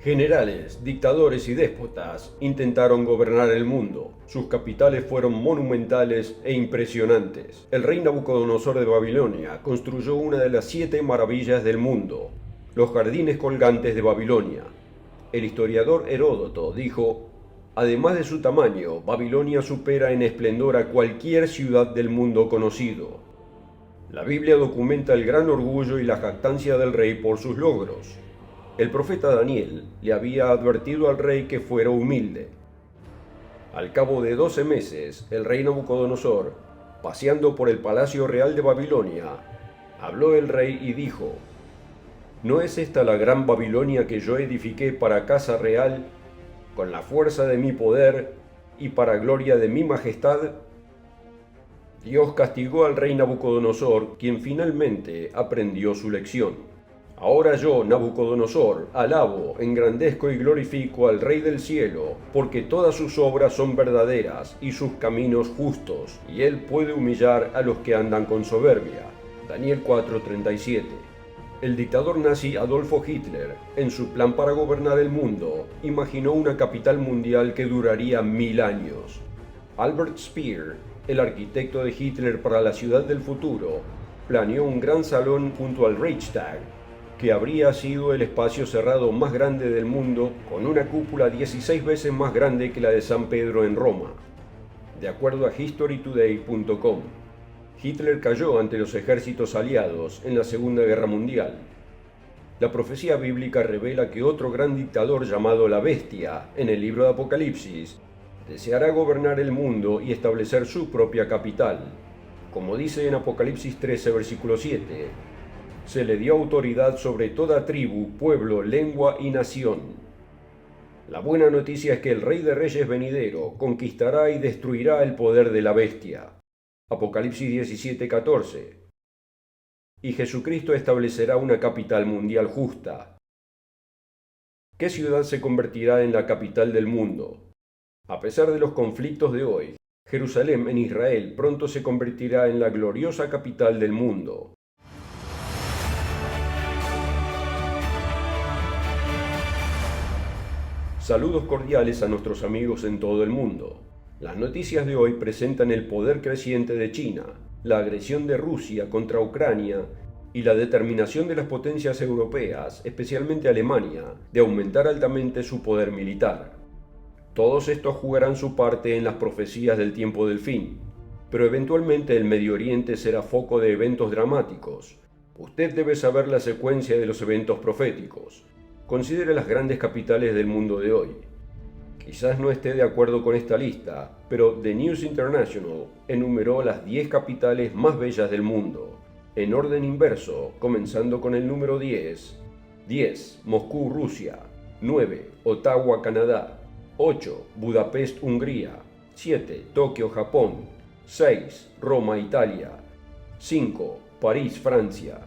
Generales, dictadores y déspotas intentaron gobernar el mundo. Sus capitales fueron monumentales e impresionantes. El rey Nabucodonosor de Babilonia construyó una de las 7 maravillas del mundo, los jardines colgantes de Babilonia. El historiador Heródoto dijo: además de su tamaño, Babilonia supera en esplendor a cualquier ciudad del mundo conocido. La Biblia documenta el gran orgullo y la jactancia del rey por sus logros. El profeta Daniel le había advertido al rey que fuera humilde. Al cabo de 12 meses, el rey Nabucodonosor, paseando por el palacio real de Babilonia, habló el rey y dijo: ¿no es esta la gran Babilonia que yo edifiqué para casa real, con la fuerza de mi poder y para gloria de mi majestad? Dios castigó al rey Nabucodonosor, quien finalmente aprendió su lección. Ahora yo, Nabucodonosor, alabo, engrandezco y glorifico al Rey del cielo, porque todas sus obras son verdaderas y sus caminos justos, y él puede humillar a los que andan con soberbia. Daniel 4:37. El dictador nazi Adolfo Hitler, en su plan para gobernar el mundo, imaginó una capital mundial que duraría 1000 años. Albert Speer, el arquitecto de Hitler para la ciudad del futuro, planeó un gran salón junto al Reichstag, que habría sido el espacio cerrado más grande del mundo, con una cúpula 16 veces más grande que la de San Pedro en Roma. De acuerdo a historytoday.com, Hitler cayó ante los ejércitos aliados en la Segunda Guerra Mundial. La profecía bíblica revela que otro gran dictador llamado la Bestia, en el libro de Apocalipsis, deseará gobernar el mundo y establecer su propia capital. Como dice en Apocalipsis 13, versículo 7, se le dio autoridad sobre toda tribu, pueblo, lengua y nación. La buena noticia es que el Rey de Reyes venidero conquistará y destruirá el poder de la bestia. Apocalipsis 17:14. Y Jesucristo establecerá una capital mundial justa. ¿Qué ciudad se convertirá en la capital del mundo? A pesar de los conflictos de hoy, Jerusalén en Israel pronto se convertirá en la gloriosa capital del mundo. Saludos cordiales a nuestros amigos en todo el mundo. Las noticias de hoy presentan el poder creciente de China, la agresión de Rusia contra Ucrania y la determinación de las potencias europeas, especialmente Alemania, de aumentar altamente su poder militar. Todos estos jugarán su parte en las profecías del tiempo del fin, pero eventualmente el Medio Oriente será foco de eventos dramáticos. Usted debe saber la secuencia de los eventos proféticos. Considere las grandes capitales del mundo de hoy. Quizás no esté de acuerdo con esta lista, pero The News International enumeró las 10 capitales más bellas del mundo, en orden inverso, comenzando con el número 10. 10. Moscú, Rusia. 9. Ottawa, Canadá. 8. Budapest, Hungría. 7. Tokio, Japón. 6. Roma, Italia. 5. París, Francia.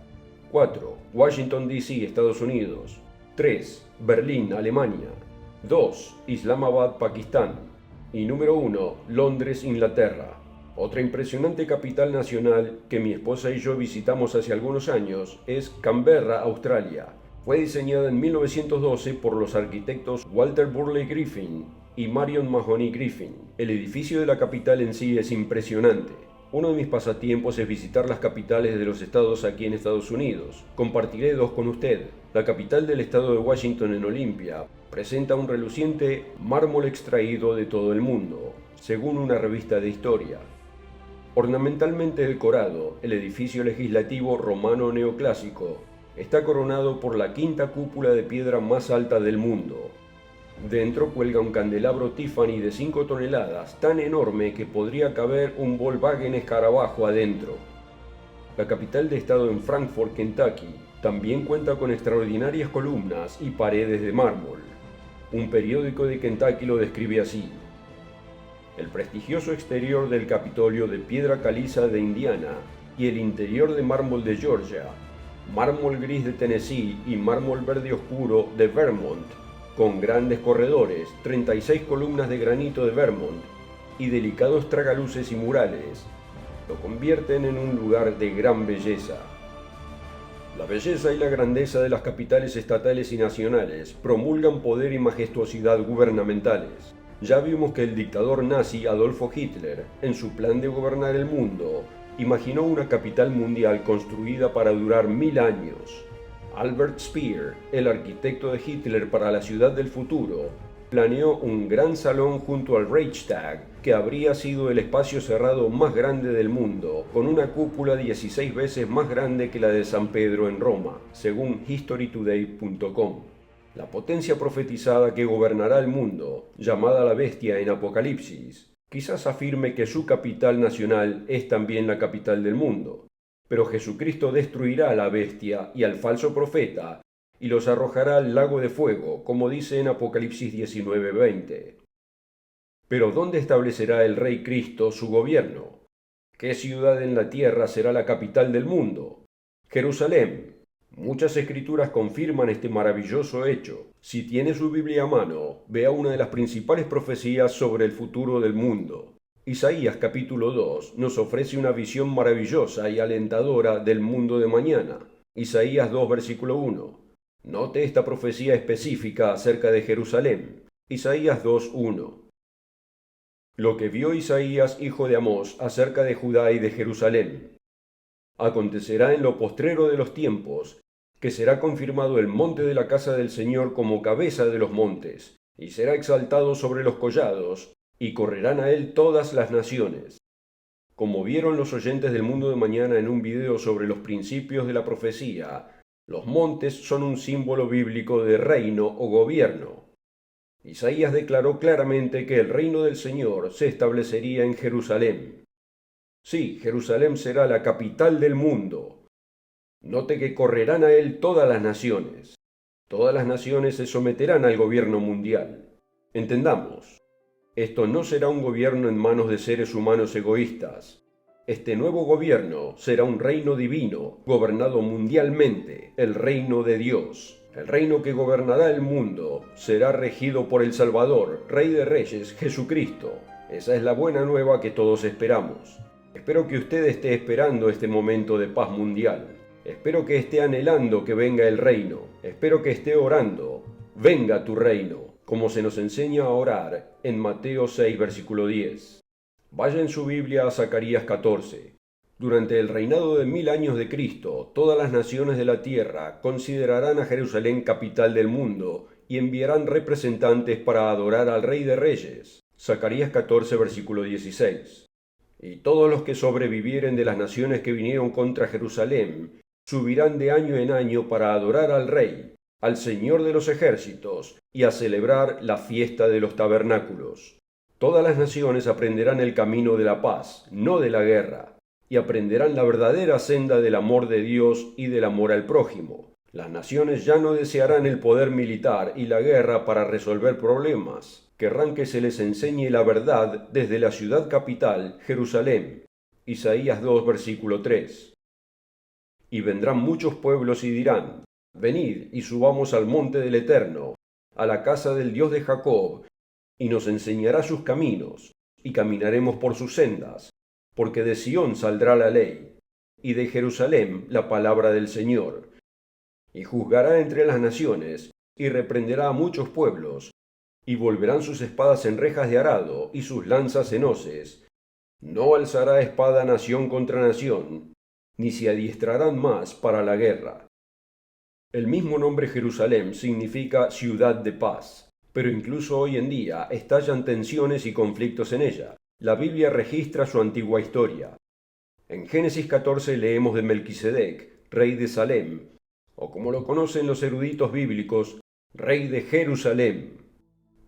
4. Washington, D.C., Estados Unidos. 3. Berlín, Alemania. 2. Islamabad, Pakistán. Y número 1. Londres, Inglaterra. Otra impresionante capital nacional que mi esposa y yo visitamos hace algunos años es Canberra, Australia. Fue diseñada en 1912 por los arquitectos Walter Burley Griffin y Marion Mahoney Griffin. El edificio de la capital en sí es impresionante. Uno de mis pasatiempos es visitar las capitales de los estados aquí en Estados Unidos. Compartiré 2 con usted. La capital del estado de Washington en Olympia presenta un reluciente mármol extraído de todo el mundo, según una revista de historia. Ornamentalmente decorado, el edificio legislativo romano neoclásico está coronado por la 5ª cúpula de piedra más alta del mundo. Dentro cuelga un candelabro Tiffany de 5 toneladas, tan enorme que podría caber un Volkswagen escarabajo adentro. La capital de estado en Frankfort, Kentucky, también cuenta con extraordinarias columnas y paredes de mármol. Un periódico de Kentucky lo describe así: el prestigioso exterior del Capitolio de piedra caliza de Indiana y el interior de mármol de Georgia, mármol gris de Tennessee y mármol verde oscuro de Vermont, con grandes corredores, 36 columnas de granito de Vermont y delicados tragaluces y murales, lo convierten en un lugar de gran belleza. La belleza y la grandeza de las capitales estatales y nacionales promulgan poder y majestuosidad gubernamentales. Ya vimos que el dictador nazi Adolfo Hitler, en su plan de gobernar el mundo, imaginó una capital mundial construida para durar 1000 años. Albert Speer, el arquitecto de Hitler para la ciudad del futuro, planeó un gran salón junto al Reichstag, que habría sido el espacio cerrado más grande del mundo, con una cúpula 16 veces más grande que la de San Pedro en Roma, según historytoday.com. La potencia profetizada que gobernará el mundo, llamada la Bestia en Apocalipsis, quizás afirme que su capital nacional es también la capital del mundo. Pero Jesucristo destruirá a la bestia y al falso profeta, y los arrojará al lago de fuego, como dice en Apocalipsis 19:20. Pero ¿dónde establecerá el Rey Cristo su gobierno? ¿Qué ciudad en la tierra será la capital del mundo? Jerusalén. Muchas escrituras confirman este maravilloso hecho. Si tiene su Biblia a mano, vea una de las principales profecías sobre el futuro del mundo. Isaías capítulo 2 nos ofrece una visión maravillosa y alentadora del mundo de mañana. Isaías 2 versículo 1. Note esta profecía específica acerca de Jerusalén. Isaías 2:1. Lo que vio Isaías, hijo de Amós, acerca de Judá y de Jerusalén. Acontecerá en lo postrero de los tiempos, que será confirmado el monte de la casa del Señor como cabeza de los montes, y será exaltado sobre los collados, y correrán a él todas las naciones. Como vieron los oyentes del mundo de mañana en un video sobre los principios de la profecía, los montes son un símbolo bíblico de reino o gobierno. Isaías declaró claramente que el reino del Señor se establecería en Jerusalén. Sí, Jerusalén será la capital del mundo. Note que correrán a él todas las naciones. Todas las naciones se someterán al gobierno mundial. Entendamos, esto no será un gobierno en manos de seres humanos egoístas. Este nuevo gobierno será un reino divino, gobernado mundialmente, el reino de Dios. El reino que gobernará el mundo será regido por el Salvador, Rey de Reyes, Jesucristo. Esa es la buena nueva que todos esperamos. Espero que usted esté esperando este momento de paz mundial. Espero que esté anhelando que venga el reino. Espero que esté orando. Venga tu reino, como se nos enseña a orar en Mateo 6, versículo 10. Vaya en su Biblia a Zacarías 14. Durante el reinado de 1000 años de Cristo, todas las naciones de la tierra considerarán a Jerusalén capital del mundo y enviarán representantes para adorar al Rey de Reyes. Zacarías 14, versículo 16. Y todos los que sobrevivieren de las naciones que vinieron contra Jerusalén subirán de año en año para adorar al Rey, al Señor de los ejércitos, y a celebrar la fiesta de los tabernáculos. Todas las naciones aprenderán el camino de la paz, no de la guerra, y aprenderán la verdadera senda del amor de Dios y del amor al prójimo. Las naciones ya no desearán el poder militar y la guerra para resolver problemas. Querrán que se les enseñe la verdad desde la ciudad capital, Jerusalén. Isaías 2, versículo 3. Y vendrán muchos pueblos y dirán: venid y subamos al monte del Eterno, a la casa del Dios de Jacob, y nos enseñará sus caminos, y caminaremos por sus sendas, porque de Sión saldrá la ley, y de Jerusalén la palabra del Señor. Y juzgará entre las naciones, y reprenderá a muchos pueblos, y volverán sus espadas en rejas de arado, y sus lanzas en hoces. No alzará espada nación contra nación, ni se adiestrarán más para la guerra. El mismo nombre Jerusalén significa ciudad de paz. Pero incluso hoy en día estallan tensiones y conflictos en ella. La Biblia registra su antigua historia. En Génesis 14 leemos de Melquisedec, rey de Salem, o como lo conocen los eruditos bíblicos, rey de Jerusalén.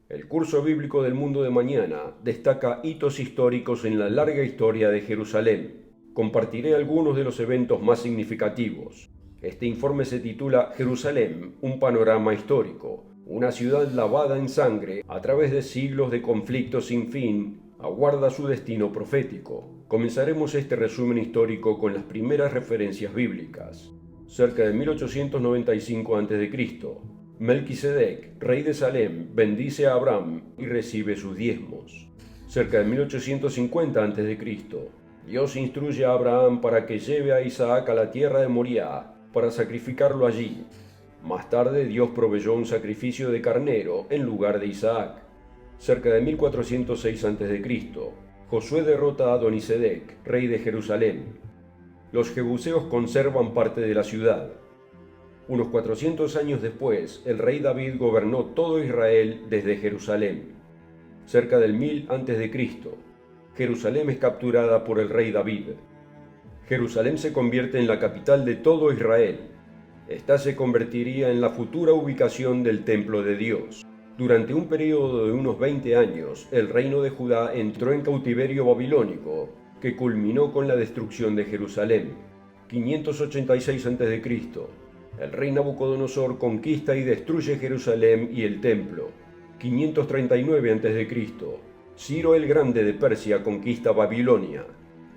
El curso bíblico del mundo de mañana destaca hitos históricos en la larga historia de Jerusalén. Compartiré algunos de los eventos más significativos. Este informe se titula Jerusalén, un panorama histórico. Una ciudad lavada en sangre a través de siglos de conflictos sin fin, aguarda su destino profético. Comenzaremos este resumen histórico con las primeras referencias bíblicas. Cerca de 1895 a.C., Melquisedec, rey de Salem, bendice a Abraham y recibe sus diezmos. Cerca de 1850 a.C., Dios instruye a Abraham para que lleve a Isaac a la tierra de Moriah para sacrificarlo allí. Más tarde Dios proveyó un sacrificio de carnero en lugar de Isaac. Cerca de 1406 a.C., Josué derrota a Adonisedec, rey de Jerusalén. Los jebuseos conservan parte de la ciudad. Unos 400 años después, el rey David gobernó todo Israel desde Jerusalén. Cerca del 1000 a.C., Jerusalén es capturada por el rey David. Jerusalén se convierte en la capital de todo Israel. Esta se convertiría en la futura ubicación del templo de Dios. Durante un periodo de unos 20 años, el reino de Judá entró en cautiverio babilónico, que culminó con la destrucción de Jerusalén. 586 a.C., el rey Nabucodonosor conquista y destruye Jerusalén y el templo. 539 a.C., Ciro el Grande de Persia conquista Babilonia.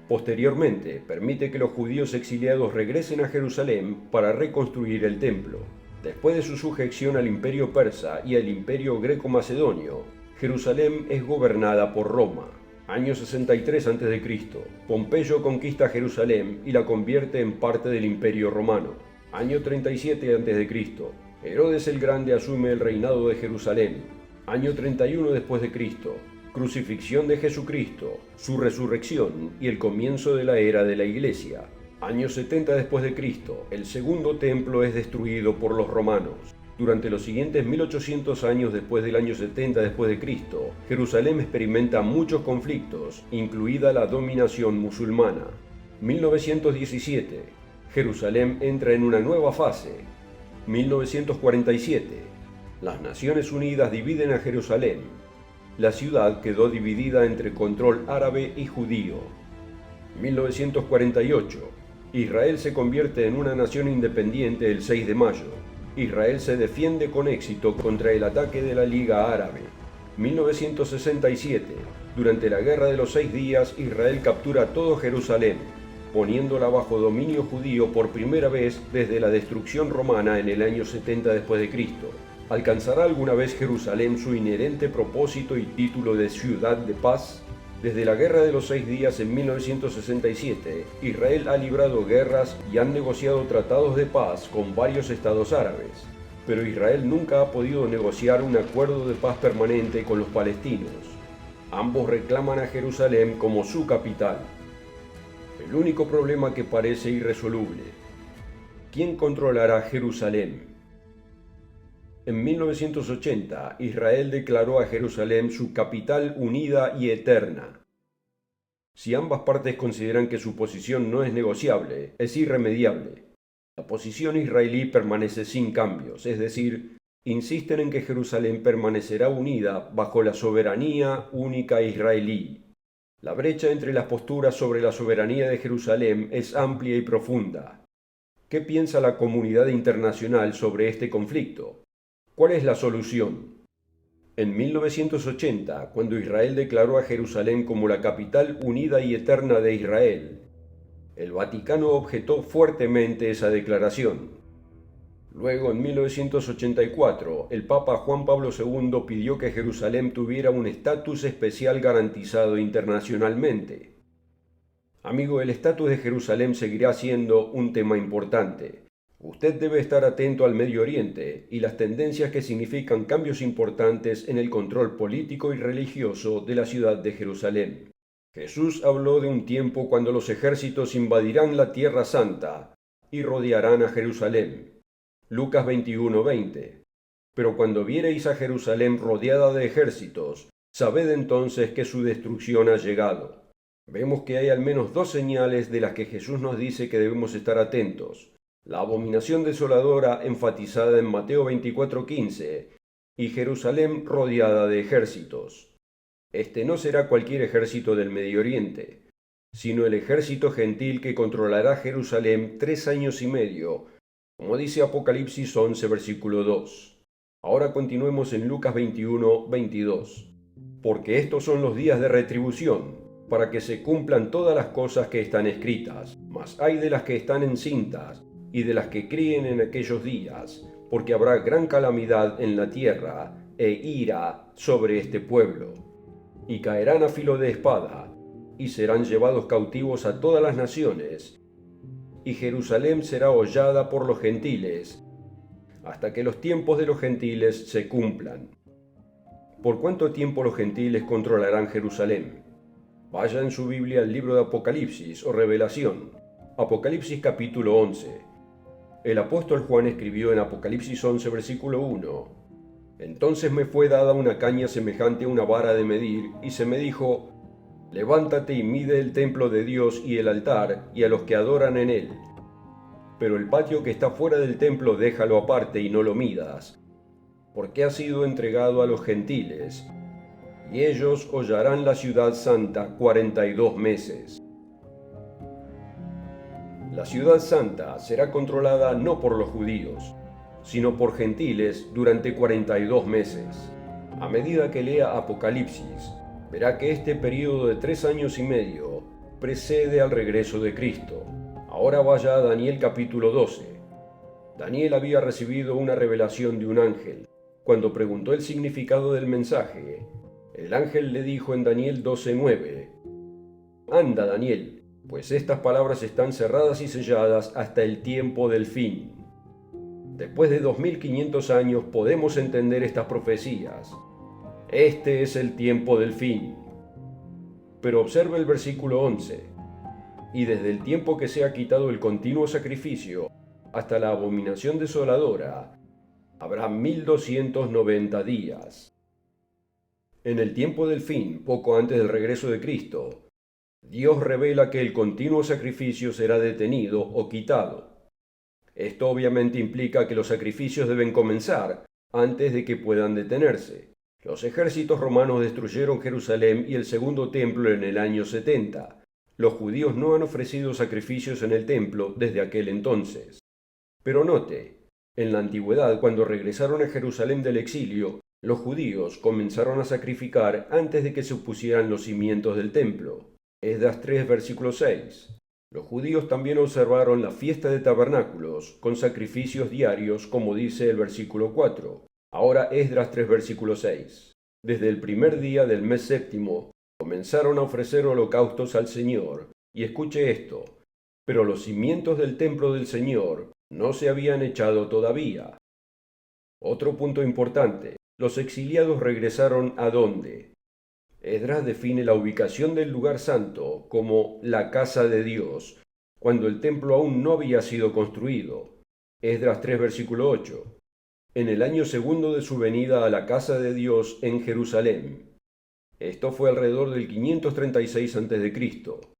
Posteriormente, permite que los judíos exiliados regresen a Jerusalén para reconstruir el templo. Después de su sujeción al imperio persa y al imperio greco-macedonio, Jerusalén es gobernada por Roma. Año 63 a.C., Pompeyo conquista Jerusalén y la convierte en parte del imperio romano. Año 37 a.C., Herodes el Grande asume el reinado de Jerusalén. Año 31 después de Cristo, crucifixión de Jesucristo, su resurrección y el comienzo de la era de la Iglesia. Año 70 después de Cristo, el segundo templo es destruido por los romanos. Durante los siguientes 1800 años después del año 70 después de Cristo, Jerusalén experimenta muchos conflictos, incluida la dominación musulmana. 1917, Jerusalén entra en una nueva fase. 1947, las Naciones Unidas dividen a Jerusalén. La ciudad quedó dividida entre control árabe y judío. 1948, Israel se convierte en una nación independiente el 6 de mayo. Israel se defiende con éxito contra el ataque de la Liga Árabe. 1967, durante la Guerra de los 6 días, Israel captura todo Jerusalén, poniéndola bajo dominio judío por primera vez desde la destrucción romana en el año 70 después de Cristo. ¿Alcanzará alguna vez Jerusalén su inherente propósito y título de ciudad de paz? Desde la Guerra de los 6 días en 1967, Israel ha librado guerras y han negociado tratados de paz con varios estados árabes, pero Israel nunca ha podido negociar un acuerdo de paz permanente con los palestinos. Ambos reclaman a Jerusalén como su capital. El único problema que parece irresoluble: ¿quién controlará Jerusalén? En 1980, Israel declaró a Jerusalén su capital unida y eterna. Si ambas partes consideran que su posición no es negociable, es irremediable. La posición israelí permanece sin cambios, es decir, insisten en que Jerusalén permanecerá unida bajo la soberanía única israelí. La brecha entre las posturas sobre la soberanía de Jerusalén es amplia y profunda. ¿Qué piensa la comunidad internacional sobre este conflicto? ¿Cuál es la solución? En 1980, cuando Israel declaró a Jerusalén como la capital unida y eterna de Israel, el Vaticano objetó fuertemente esa declaración. Luego, en 1984, el Papa Juan Pablo II pidió que Jerusalén tuviera un estatus especial garantizado internacionalmente. Amigo, el estatus de Jerusalén seguirá siendo un tema importante. Usted debe estar atento al Medio Oriente y las tendencias que significan cambios importantes en el control político y religioso de la ciudad de Jerusalén. Jesús habló de un tiempo cuando los ejércitos invadirán la Tierra Santa y rodearán a Jerusalén. Lucas 21:20. Pero cuando viereis a Jerusalén rodeada de ejércitos, sabed entonces que su destrucción ha llegado. Vemos que hay al menos dos señales de las que Jesús nos dice que debemos estar atentos: la abominación desoladora enfatizada en Mateo 24:15 y Jerusalén rodeada de ejércitos. Este no será cualquier ejército del Medio Oriente, sino el ejército gentil que controlará Jerusalén 3 años y medio, como dice Apocalipsis 11, versículo 2. Ahora continuemos en Lucas 21:22. Porque estos son los días de retribución, para que se cumplan todas las cosas que están escritas. Mas hay de las que están encintas y de las que críen en aquellos días, porque habrá gran calamidad en la tierra e ira sobre este pueblo. Y caerán a filo de espada, y serán llevados cautivos a todas las naciones, y Jerusalén será hollada por los gentiles, hasta que los tiempos de los gentiles se cumplan. ¿Por cuánto tiempo los gentiles controlarán Jerusalén? Vaya en su Biblia al libro de Apocalipsis o Revelación. Apocalipsis capítulo 11. El apóstol Juan escribió en Apocalipsis 11, versículo 1: Entonces me fue dada una caña semejante a una vara de medir, y se me dijo: Levántate y mide el templo de Dios y el altar, y a los que adoran en él. Pero el patio que está fuera del templo déjalo aparte y no lo midas, porque ha sido entregado a los gentiles, y ellos hollarán la ciudad santa 42 meses. La ciudad santa será controlada no por los judíos, sino por gentiles durante 42 meses. A medida que lea Apocalipsis, verá que este periodo de 3 años y medio precede al regreso de Cristo. Ahora vaya a Daniel capítulo 12. Daniel había recibido una revelación de un ángel. Cuando preguntó el significado del mensaje, el ángel le dijo en Daniel 12:9: Anda, Daniel, pues estas palabras están cerradas y selladas hasta el tiempo del fin. Después de 2500 años podemos entender estas profecías. Este es el tiempo del fin. Pero observe el versículo 11. Y desde el tiempo que se ha quitado el continuo sacrificio hasta la abominación desoladora, habrá 1290 días. En el tiempo del fin, poco antes del regreso de Cristo, Dios revela que el continuo sacrificio será detenido o quitado. Esto obviamente implica que los sacrificios deben comenzar antes de que puedan detenerse. Los ejércitos romanos destruyeron Jerusalén y el segundo templo en el año 70. Los judíos no han ofrecido sacrificios en el templo desde aquel entonces. Pero note, en la antigüedad, cuando regresaron a Jerusalén del exilio, los judíos comenzaron a sacrificar antes de que se pusieran los cimientos del templo. Esdras 3, versículo 6. Los judíos también observaron la fiesta de tabernáculos con sacrificios diarios, como dice el versículo 4. Ahora Esdras 3, versículo 6. Desde el primer día del mes séptimo comenzaron a ofrecer holocaustos al Señor. Y escuche esto: pero los cimientos del templo del Señor no se habían echado todavía. Otro punto importante: los exiliados regresaron ¿a dónde? Esdras define la ubicación del lugar santo como la casa de Dios, cuando el templo aún no había sido construido. Esdras 3, versículo 8. En el año segundo de su venida a la casa de Dios en Jerusalén. Esto fue alrededor del 536 a.C.,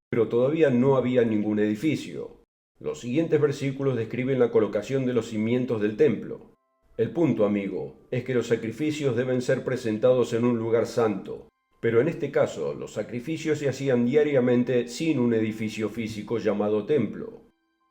pero todavía no había ningún edificio. Los siguientes versículos describen la colocación de los cimientos del templo. El punto, amigo, es que los sacrificios deben ser presentados en un lugar santo, pero en este caso los sacrificios se hacían diariamente sin un edificio físico llamado templo.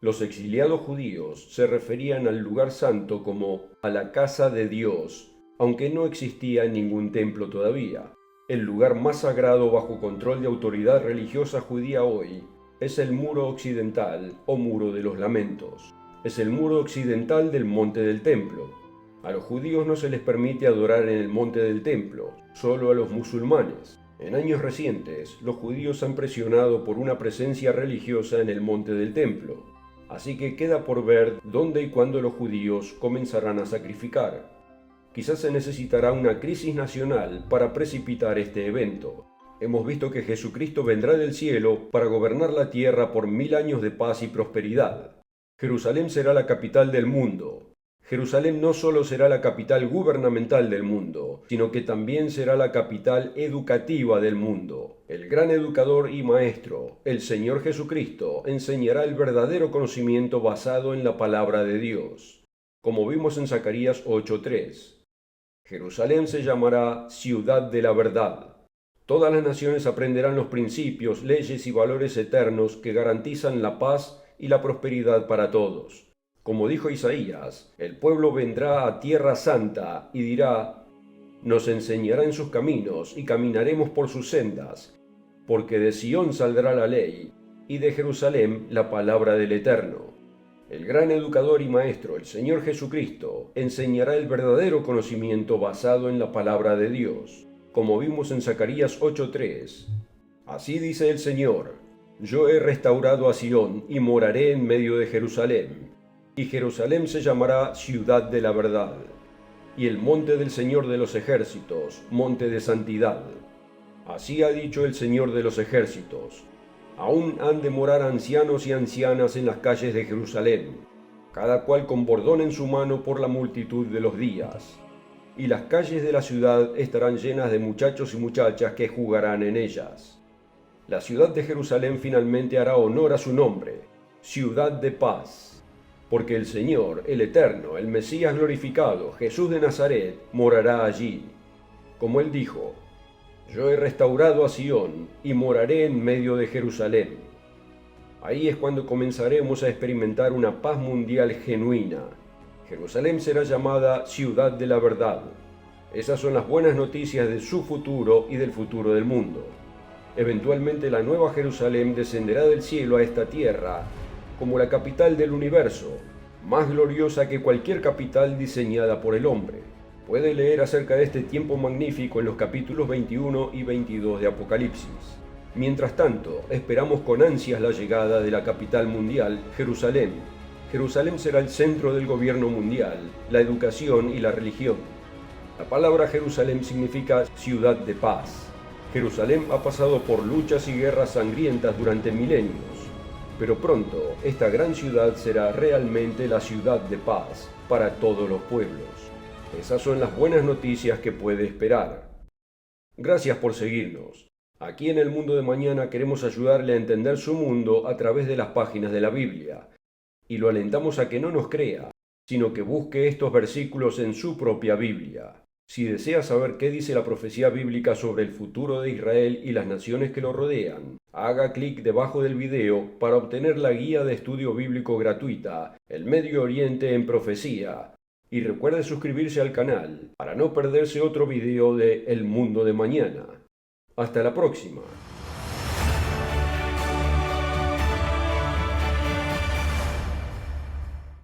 Los exiliados judíos se referían al lugar santo como a la casa de Dios, aunque no existía ningún templo todavía. El lugar más sagrado bajo control de autoridad religiosa judía hoy es el muro occidental o muro de los lamentos. Es el muro occidental del monte del templo. A los judíos no se les permite adorar en el monte del templo, solo a los musulmanes. En años recientes, los judíos han presionado por una presencia religiosa en el monte del templo, así que queda por ver dónde y cuándo los judíos comenzarán a sacrificar. Quizás se necesitará una crisis nacional para precipitar este evento. Hemos visto que Jesucristo vendrá del cielo para gobernar la tierra por 1000 años de paz y prosperidad. Jerusalén será la capital del mundo. Jerusalén no solo será la capital gubernamental del mundo, sino que también será la capital educativa del mundo. El gran educador y maestro, el Señor Jesucristo, enseñará el verdadero conocimiento basado en la palabra de Dios, como vimos en Zacarías 8:3. Jerusalén se llamará Ciudad de la Verdad. Todas las naciones aprenderán los principios, leyes y valores eternos que garantizan la paz y la prosperidad para todos. Como dijo Isaías, el pueblo vendrá a tierra santa y dirá: nos enseñará en sus caminos y caminaremos por sus sendas, porque de Sión saldrá la ley y de Jerusalén la palabra del Eterno. El gran educador y maestro, el Señor Jesucristo, enseñará el verdadero conocimiento basado en la palabra de Dios, como vimos en Zacarías 8:3. Así dice el Señor: Yo he restaurado a Sión y moraré en medio de Jerusalén, y Jerusalén se llamará ciudad de la verdad, y el monte del Señor de los ejércitos, monte de santidad. Así ha dicho el Señor de los ejércitos: aún han de morar ancianos y ancianas en las calles de Jerusalén, cada cual con bordón en su mano por la multitud de los días. Y las calles de la ciudad estarán llenas de muchachos y muchachas que jugarán en ellas. La ciudad de Jerusalén finalmente hará honor a su nombre, ciudad de paz, porque el Señor, el Eterno, el Mesías glorificado, Jesús de Nazaret, morará allí. Como él dijo: yo he restaurado a Sión y moraré en medio de Jerusalén. Ahí es cuando comenzaremos a experimentar una paz mundial genuina. Jerusalén será llamada ciudad de la verdad. Esas son las buenas noticias de su futuro y del futuro del mundo. Eventualmente la nueva Jerusalén descenderá del cielo a esta tierra como la capital del universo, más gloriosa que cualquier capital diseñada por el hombre. Puede leer acerca de este tiempo magnífico en los capítulos 21 y 22 de Apocalipsis. Mientras tanto, esperamos con ansias la llegada de la capital mundial, Jerusalén. Jerusalén será el centro del gobierno mundial, la educación y la religión. La palabra Jerusalén significa ciudad de paz. Jerusalén ha pasado por luchas y guerras sangrientas durante milenios, pero pronto esta gran ciudad será realmente la ciudad de paz para todos los pueblos. Esas son las buenas noticias que puede esperar. Gracias por seguirnos. Aquí en El Mundo de Mañana queremos ayudarle a entender su mundo a través de las páginas de la Biblia, y lo alentamos a que no nos crea, sino que busque estos versículos en su propia Biblia. Si desea saber qué dice la profecía bíblica sobre el futuro de Israel y las naciones que lo rodean, haga clic debajo del video para obtener la guía de estudio bíblico gratuita, El Medio Oriente en Profecía. Y recuerde suscribirse al canal para no perderse otro video de El Mundo de Mañana. Hasta la próxima.